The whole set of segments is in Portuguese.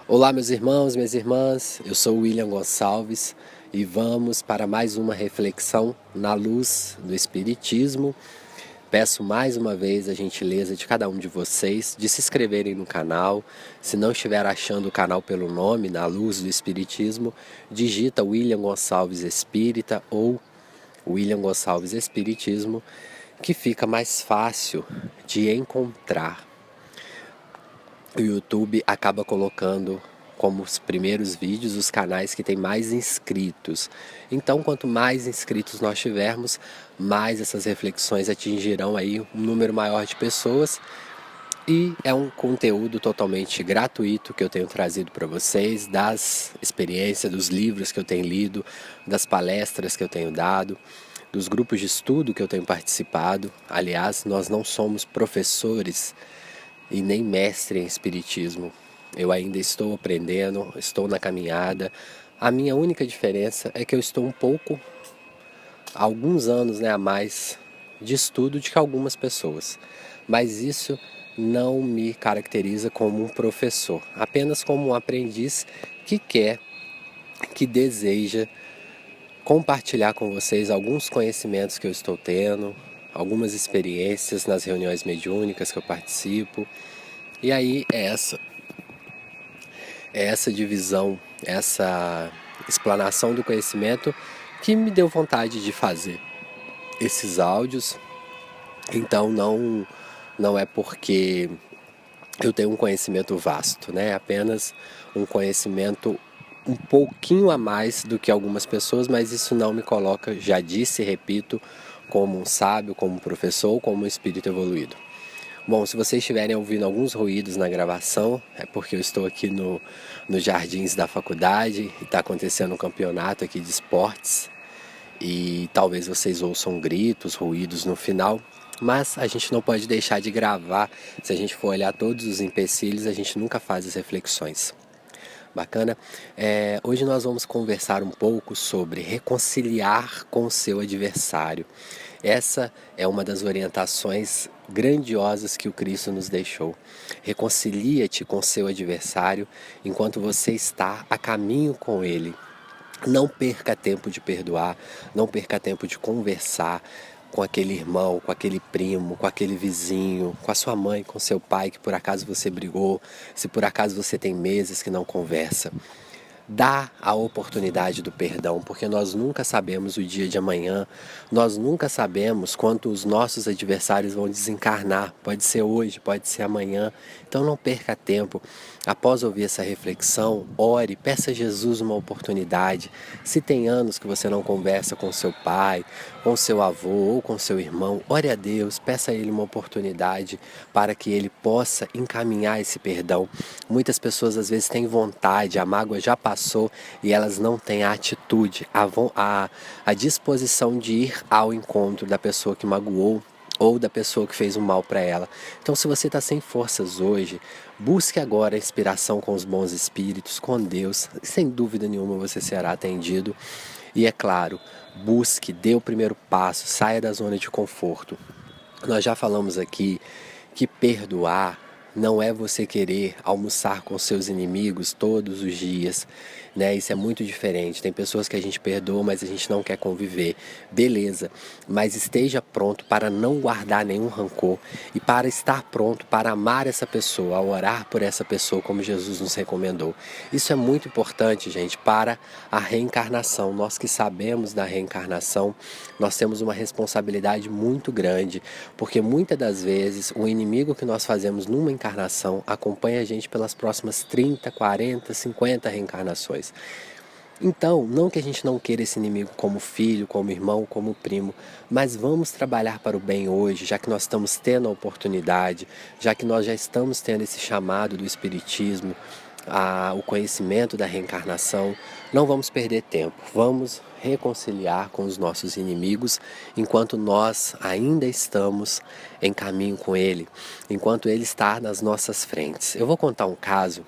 Olá, meus irmãos, minhas irmãs, eu sou William Gonçalves e vamos para mais uma reflexão na luz do Espiritismo. Peço mais uma vez a gentileza de cada um de vocês de se inscreverem no canal. Se não estiver achando o canal pelo nome, na luz do Espiritismo, digita William Gonçalves Espírita ou William Gonçalves Espiritismo, que fica mais fácil de encontrar. O YouTube acaba colocando como os primeiros vídeos os canais que têm mais inscritos. Então, quanto mais inscritos nós tivermos, mais essas reflexões atingirão aí um número maior de pessoas. E é um conteúdo totalmente gratuito que eu tenho trazido para vocês, das experiências, dos livros que eu tenho lido, das palestras que eu tenho dado, dos grupos de estudo que eu tenho participado. Aliás, nós não somos professores e nem mestre em espiritismo. Eu ainda estou aprendendo, estou na caminhada. A minha única diferença é que eu estou alguns anos, a mais de estudo de que algumas pessoas. Mas isso não me caracteriza como um professor, apenas como um aprendiz que deseja compartilhar com vocês alguns conhecimentos que eu estou tendo, algumas experiências nas reuniões mediúnicas que eu participo. E aí essa divisão, essa explanação do conhecimento que me deu vontade de fazer esses áudios. Então não é porque eu tenho um conhecimento vasto, apenas um conhecimento um pouquinho a mais do que algumas pessoas, mas isso não me coloca, já disse e repito, como um sábio, como um professor, como um espírito evoluído. Bom, se vocês estiverem ouvindo alguns ruídos na gravação, é porque eu estou aqui nos jardins da faculdade e está acontecendo um campeonato aqui de esportes e talvez vocês ouçam gritos, ruídos no final, mas a gente não pode deixar de gravar. Se a gente for olhar todos os empecilhos, a gente nunca faz as reflexões. Bacana? Hoje nós vamos conversar um pouco sobre reconciliar com o seu adversário. Essa é uma das orientações grandiosas que o Cristo nos deixou. Reconcilia-te com seu adversário enquanto você está a caminho com ele. Não perca tempo de perdoar, não perca tempo de conversar com aquele irmão, com aquele primo, com aquele vizinho, com a sua mãe, com seu pai, que por acaso você brigou, se por acaso você tem meses que não conversa. Dá a oportunidade do perdão, porque nós nunca sabemos o dia de amanhã, nós nunca sabemos quando os nossos adversários vão desencarnar, pode ser hoje, pode ser amanhã, então não perca tempo. Após ouvir essa reflexão, ore, peça a Jesus uma oportunidade. Se tem anos que você não conversa com seu pai, com seu avô ou com seu irmão, ore a Deus, peça a Ele uma oportunidade para que Ele possa encaminhar esse perdão. Muitas pessoas às vezes têm vontade, a mágoa já passou e elas não têm a atitude, a disposição de ir ao encontro da pessoa que magoou ou da pessoa que fez um mal para ela. Então, se você está sem forças hoje, busque agora a inspiração com os bons espíritos, com Deus. Sem dúvida nenhuma você será atendido. E é claro, busque, dê o primeiro passo, saia da zona de conforto. Nós já falamos aqui que perdoar não é você querer almoçar com seus inimigos todos os dias, Isso é muito diferente. Tem pessoas que a gente perdoa, mas a gente não quer conviver. Beleza, mas esteja pronto para não guardar nenhum rancor e para estar pronto para amar essa pessoa, a orar por essa pessoa como Jesus nos recomendou. Isso é muito importante, gente, para a reencarnação. Nós que sabemos da reencarnação, nós temos uma responsabilidade muito grande, porque muitas das vezes o inimigo que nós fazemos numa encarnação acompanha a gente pelas próximas 30, 40, 50 reencarnações. Então, não que a gente não queira esse inimigo como filho, como irmão, como primo, mas vamos trabalhar para o bem hoje, já que nós estamos tendo a oportunidade, já que nós já estamos tendo esse chamado do Espiritismo, o conhecimento da reencarnação. Não vamos perder tempo, vamos reconciliar com os nossos inimigos enquanto nós ainda estamos em caminho com ele, enquanto ele está nas nossas frentes. Eu vou contar um caso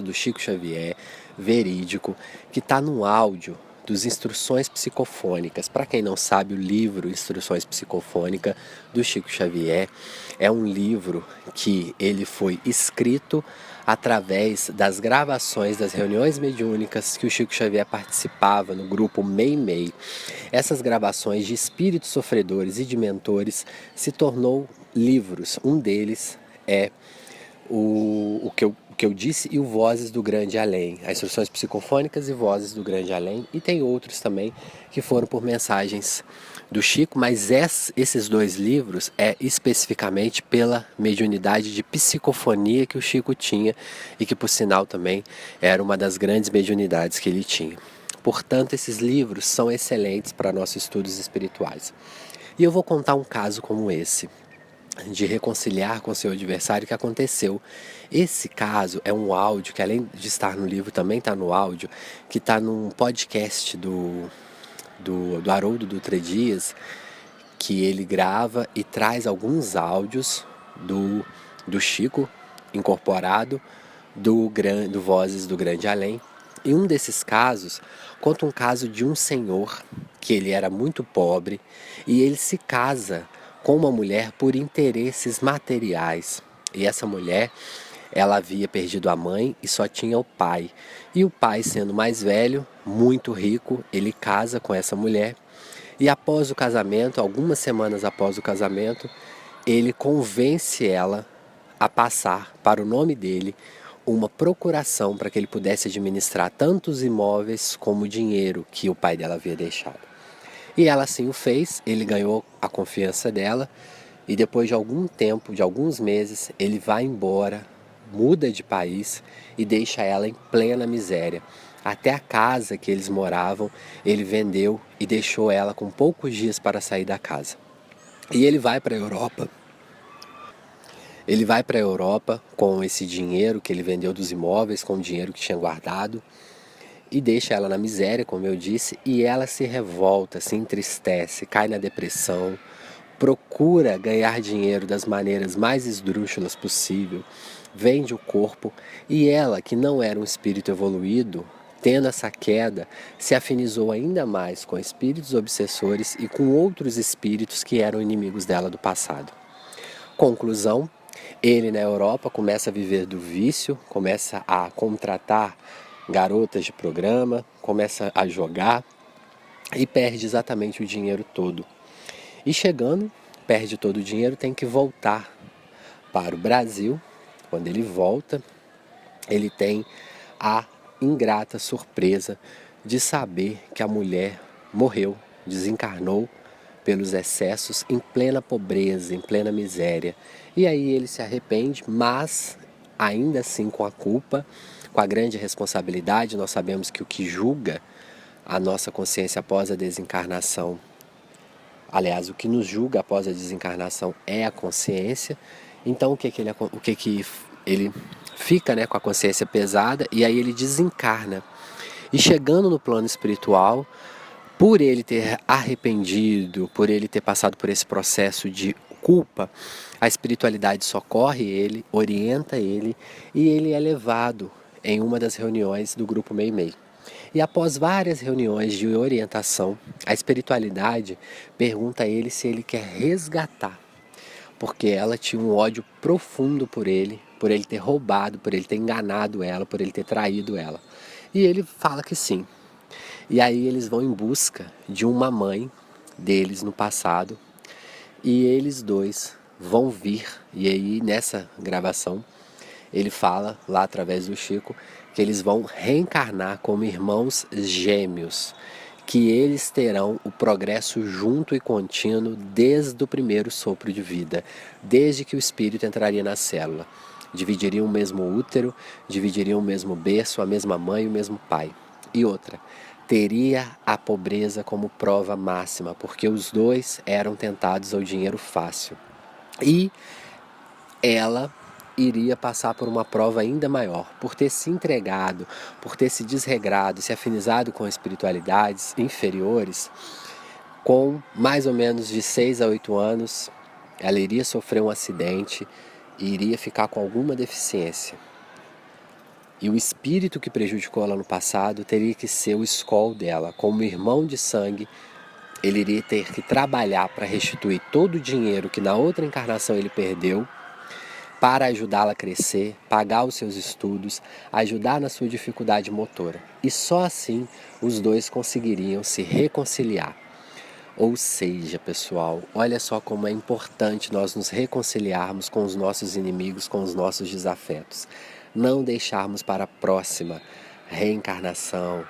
do Chico Xavier, verídico, que está no áudio dos Instruções Psicofônicas. Para quem não sabe, o livro Instruções Psicofônicas do Chico Xavier é um livro que ele foi escrito através das gravações das reuniões mediúnicas que o Chico Xavier participava no grupo Meimei. Essas gravações de espíritos sofredores e de mentores se tornou livros. Um deles é o que eu disse e o Vozes do Grande Além, as Instruções Psicofônicas e Vozes do Grande Além, e tem outros também que foram por mensagens do Chico, mas esses dois livros é especificamente pela mediunidade de psicofonia que o Chico tinha e que, por sinal, também era uma das grandes mediunidades que ele tinha. Portanto, esses livros são excelentes para nossos estudos espirituais. E eu vou contar um caso como esse, de reconciliar com seu adversário, que aconteceu. Esse caso é um áudio que, além de estar no livro, também está no áudio, que está num podcast do Haroldo Dutra Dias, que ele grava e traz alguns áudios do Chico incorporado do Vozes do Grande Além. E um desses casos conta um caso de um senhor que ele era muito pobre e ele se casa com uma mulher por interesses materiais. E essa mulher, ela havia perdido a mãe e só tinha o pai. E o pai, sendo mais velho, muito rico, ele casa com essa mulher. E após o casamento, algumas semanas após o casamento, ele convence ela a passar para o nome dele uma procuração para que ele pudesse administrar tanto os imóveis como o dinheiro que o pai dela havia deixado. E ela assim o fez, ele ganhou a confiança dela e depois de algum tempo, de alguns meses, ele vai embora, muda de país e deixa ela em plena miséria. Até a casa que eles moravam, ele vendeu e deixou ela com poucos dias para sair da casa. E ele vai para a Europa. Ele vai para a Europa com esse dinheiro que ele vendeu dos imóveis, com o dinheiro que tinha guardado, e deixa ela na miséria, como eu disse, e ela se revolta, se entristece, cai na depressão, procura ganhar dinheiro das maneiras mais esdrúxulas possível, vende o corpo, e ela, que não era um espírito evoluído, tendo essa queda, se afinizou ainda mais com espíritos obsessores e com outros espíritos que eram inimigos dela do passado. Conclusão: ele na Europa começa a viver do vício, começa a contratar garotas de programa, começa a jogar e perde exatamente o dinheiro todo. E chegando, perde todo o dinheiro, tem que voltar para o Brasil. Quando ele volta, ele tem a ingrata surpresa de saber que a mulher morreu, desencarnou pelos excessos, em plena pobreza, em plena miséria. E aí ele se arrepende, mas ainda assim com a culpa, com a grande responsabilidade. Nós sabemos que o que julga a nossa consciência após a desencarnação, aliás, o que nos julga após a desencarnação é a consciência. Então o que ele fica, né, com a consciência pesada, e aí ele desencarna. E chegando no plano espiritual, por ele ter arrependido, por ele ter passado por esse processo de culpa, a espiritualidade socorre ele, orienta ele, e ele é levado em uma das reuniões do grupo Meimei. E após várias reuniões de orientação, a espiritualidade pergunta a ele se ele quer resgatar, porque ela tinha um ódio profundo por ele ter roubado, por ele ter enganado ela, por ele ter traído ela. E ele fala que sim. E aí eles vão em busca de uma mãe deles no passado, e eles dois vão vir, e aí nessa gravação ele fala lá através do Chico que eles vão reencarnar como irmãos gêmeos, que eles terão o progresso junto e contínuo desde o primeiro sopro de vida, desde que o espírito entraria na célula. Dividiriam o mesmo útero, dividiriam o mesmo berço, a mesma mãe e o mesmo pai. E outra, teria a pobreza como prova máxima, porque os dois eram tentados ao dinheiro fácil. E ela iria passar por uma prova ainda maior, por ter se entregado, por ter se desregrado, se afinizado com espiritualidades inferiores. Com mais ou menos de 6 a 8 anos, ela iria sofrer um acidente e iria ficar com alguma deficiência. E o espírito que prejudicou ela no passado teria que ser o escol dela. Como irmão de sangue, ele iria ter que trabalhar para restituir todo o dinheiro que na outra encarnação ele perdeu, para ajudá-la a crescer, pagar os seus estudos, ajudar na sua dificuldade motora. E só assim os dois conseguiriam se reconciliar. Ou seja, pessoal, olha só como é importante nós nos reconciliarmos com os nossos inimigos, com os nossos desafetos. Não deixarmos para a próxima reencarnação.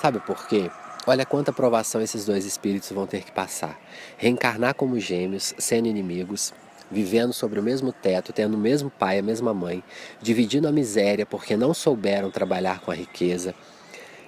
Sabe por quê? Olha quanta provação esses dois espíritos vão ter que passar. Reencarnar como gêmeos, sendo inimigos, vivendo sobre o mesmo teto, tendo o mesmo pai, a mesma mãe, dividindo a miséria porque não souberam trabalhar com a riqueza.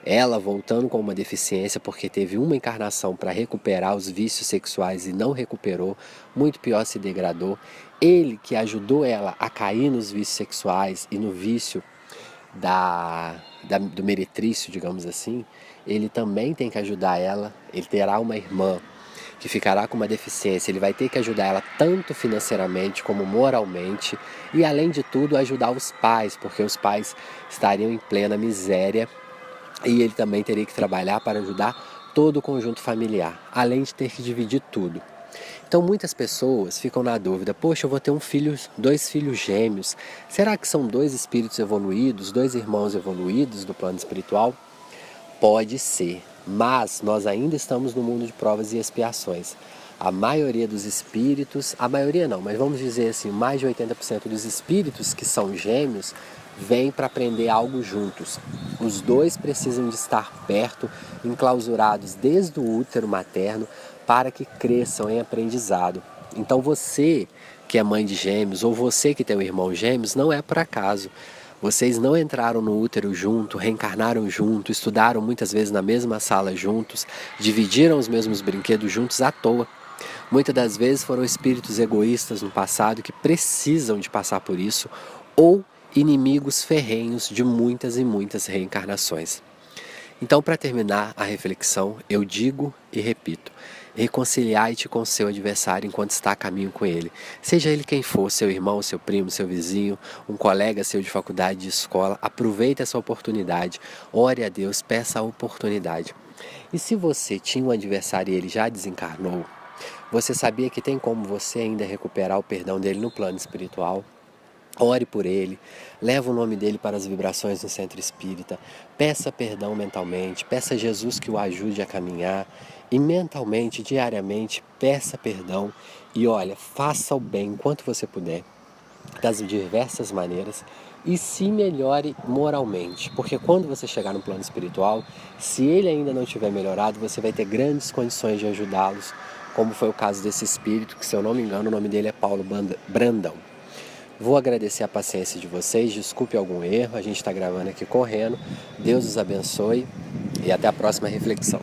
Ela voltando com uma deficiência porque teve uma encarnação para recuperar os vícios sexuais e não recuperou, muito pior, se degradou. Ele que ajudou ela a cair nos vícios sexuais e no vício do meretrício, digamos assim, ele também tem que ajudar ela. Ele terá uma irmã que ficará com uma deficiência, ele vai ter que ajudar ela tanto financeiramente como moralmente e, além de tudo, ajudar os pais, porque os pais estariam em plena miséria e ele também teria que trabalhar para ajudar todo o conjunto familiar, além de ter que dividir tudo. Então muitas pessoas ficam na dúvida, poxa, eu vou ter dois filhos gêmeos, será que são dois espíritos evoluídos, dois irmãos evoluídos do plano espiritual? Pode ser, mas nós ainda estamos no mundo de provas e expiações. A maioria dos espíritos, a maioria não, mas vamos dizer assim, mais de 80% dos espíritos que são gêmeos vêm para aprender algo juntos. Os dois precisam de estar perto, enclausurados desde o útero materno, para que cresçam em aprendizado. Então você que é mãe de gêmeos, ou você que tem um irmão gêmeos, não é por acaso. Vocês não entraram no útero junto, reencarnaram junto, estudaram muitas vezes na mesma sala juntos, dividiram os mesmos brinquedos juntos à toa. Muitas das vezes foram espíritos egoístas no passado que precisam de passar por isso, ou inimigos ferrenhos de muitas e muitas reencarnações. Então, para terminar a reflexão, eu digo e repito: reconciliai-te com seu adversário enquanto está a caminho com ele. Seja ele quem for, seu irmão, seu primo, seu vizinho, um colega seu de faculdade, de escola, aproveite essa oportunidade, ore a Deus, peça a oportunidade. E se você tinha um adversário e ele já desencarnou, você sabia que tem como você ainda recuperar o perdão dele no plano espiritual? Ore por ele, leva o nome dele para as vibrações no centro espírita, peça perdão mentalmente, peça a Jesus que o ajude a caminhar e mentalmente, diariamente, peça perdão e olha, faça o bem enquanto você puder, das diversas maneiras e se melhore moralmente, porque quando você chegar no plano espiritual, se ele ainda não tiver melhorado, você vai ter grandes condições de ajudá-los, como foi o caso desse espírito, que se eu não me engano o nome dele é Paulo Brandão. Vou agradecer a paciência de vocês, desculpe algum erro, a gente está gravando aqui correndo. Deus os abençoe e até a próxima reflexão.